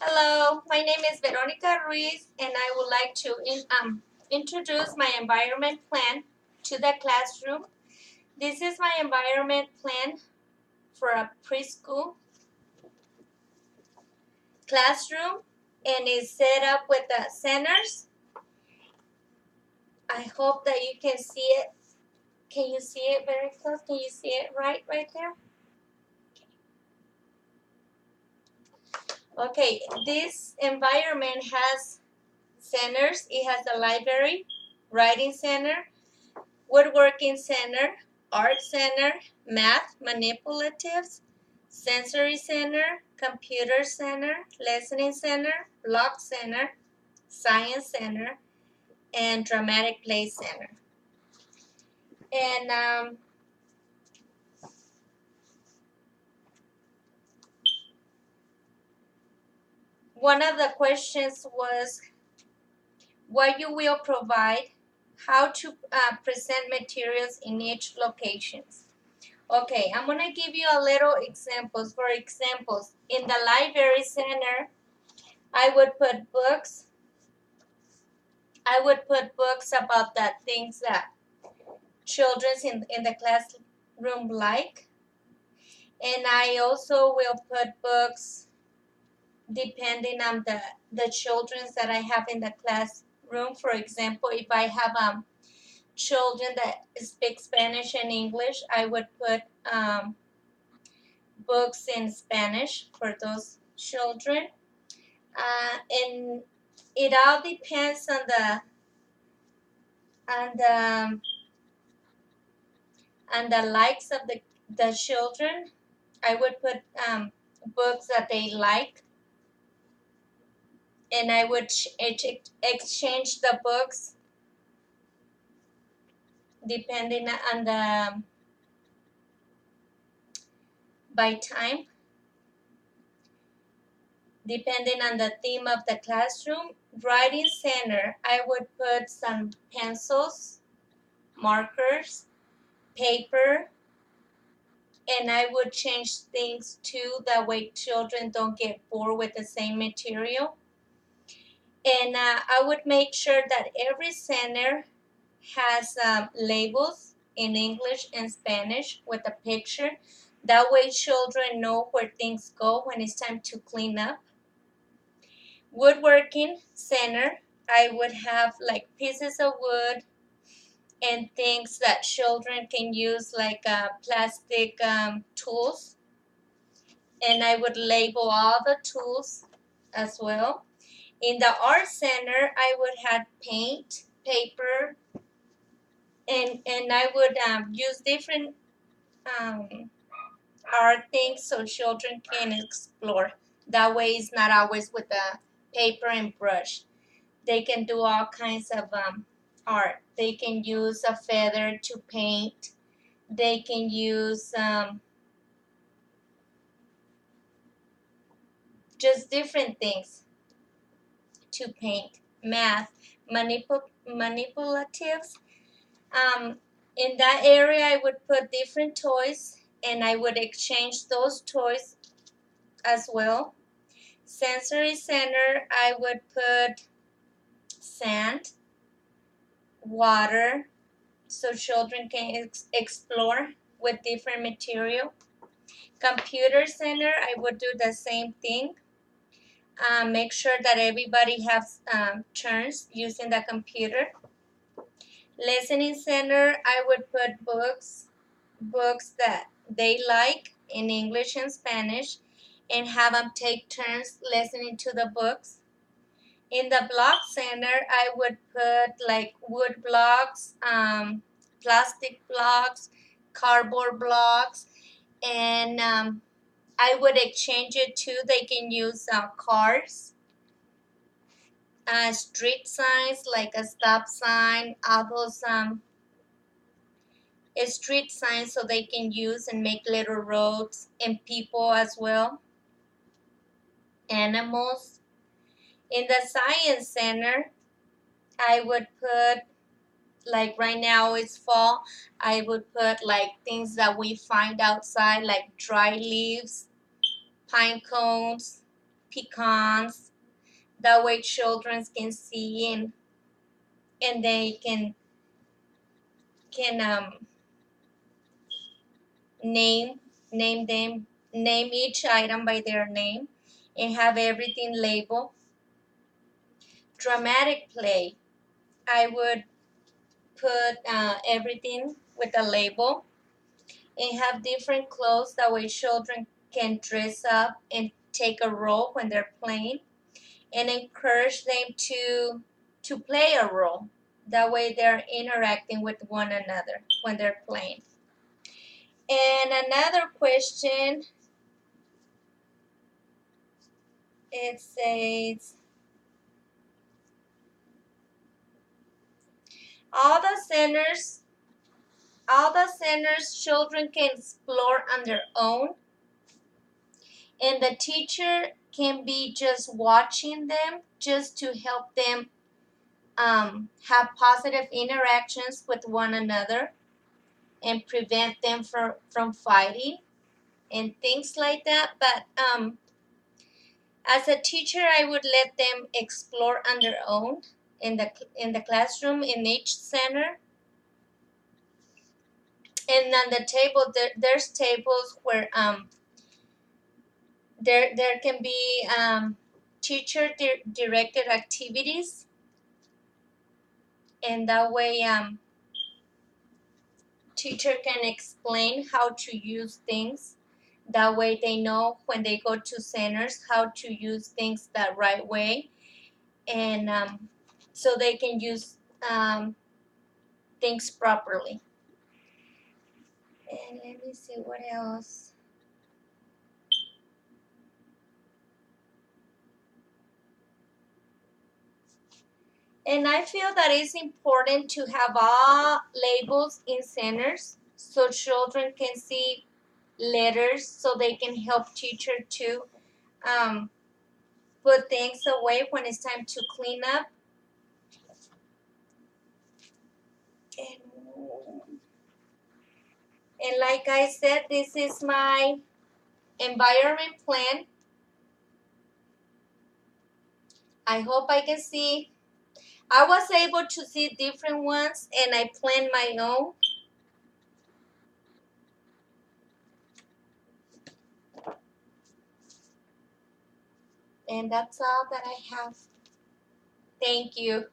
Hello, my name is Veronica Ruiz, and I would like to introduce my environment plan to the classroom. This is my environment plan for a preschool classroom, and is set up with the centers. I hope that you can see it. Can you see it very close? Can you see it right there? Okay, this environment has centers. It has a library, writing center, woodworking center, art center, math, manipulatives, sensory center, computer center, listening center, block center, science center, and dramatic play center. And one of the questions was what you will provide, how to present materials in each locations. Okay, I'm gonna give you a little examples. For examples, in the library center, I would put books. I would put books about the things that children in the classroom like. And I also will put books depending on the children that I have in the classroom. For example, if I have children that speak Spanish and English, I would put books in Spanish for those children. And it all depends on the and the likes of the children. I would put books that they like, and I would exchange the books depending on the by time, depending on the theme of the classroom. Writing center, I would put some pencils, markers, paper, and I would change things too. That way children don't get bored with the same material. And I would make sure that every center has labels in English and Spanish with a picture. That way children know where things go when it's time to clean up. Woodworking center, I would have like pieces of wood and things that children can use, like plastic tools. And I would label all the tools as well. In the art center, I would have paint, paper, and I would use different art things so children can explore. That way, it's not always with a paper and brush. They can do all kinds of art. They can use a feather to paint. They can use just different things to paint. Math, manipulatives. In that area, I would put different toys, and I would exchange those toys as well. Sensory center, I would put sand, water, so children can explore with different material. Computer center, I would do the same thing. Make sure that everybody has turns using the computer. Listening center, I would put books that they like in English and Spanish, and have them take turns listening to the books. In the block center, I would put like wood blocks, plastic blocks, cardboard blocks, and I would exchange it too. They can use cars, street signs like a stop sign, all those street signs, so they can use and make little roads, and people as well, animals. In the science center, I would put, like right now it's fall, I would put like things that we find outside, like dry leaves, pine cones, pecans. That way children can see and they can name name each item by their name and have everything labeled. Dramatic play. I would put everything with a label and have different clothes. That way children can dress up and take a role when they're playing and encourage them to play a role. That way they're interacting with one another when they're playing. And another question, it says, all the centers children can explore on their own, and the teacher can be just watching them just to help them have positive interactions with one another and prevent them from fighting and things like that. But as a teacher, I would let them explore on their own in the classroom in each center. And on the table, there's tables where there can be teacher directed activities, and that way teacher can explain how to use things. That way they know when they go to centers how to use things the right way, and so they can use things properly. And let me see what else. And I feel that it's important to have all labels in centers so children can see letters so they can help teacher to um, put things away when it's time to clean up. And like I said, this is my environment plan. I hope I can see. I was able to see different ones and I planned my own. And that's all that I have. Thank you.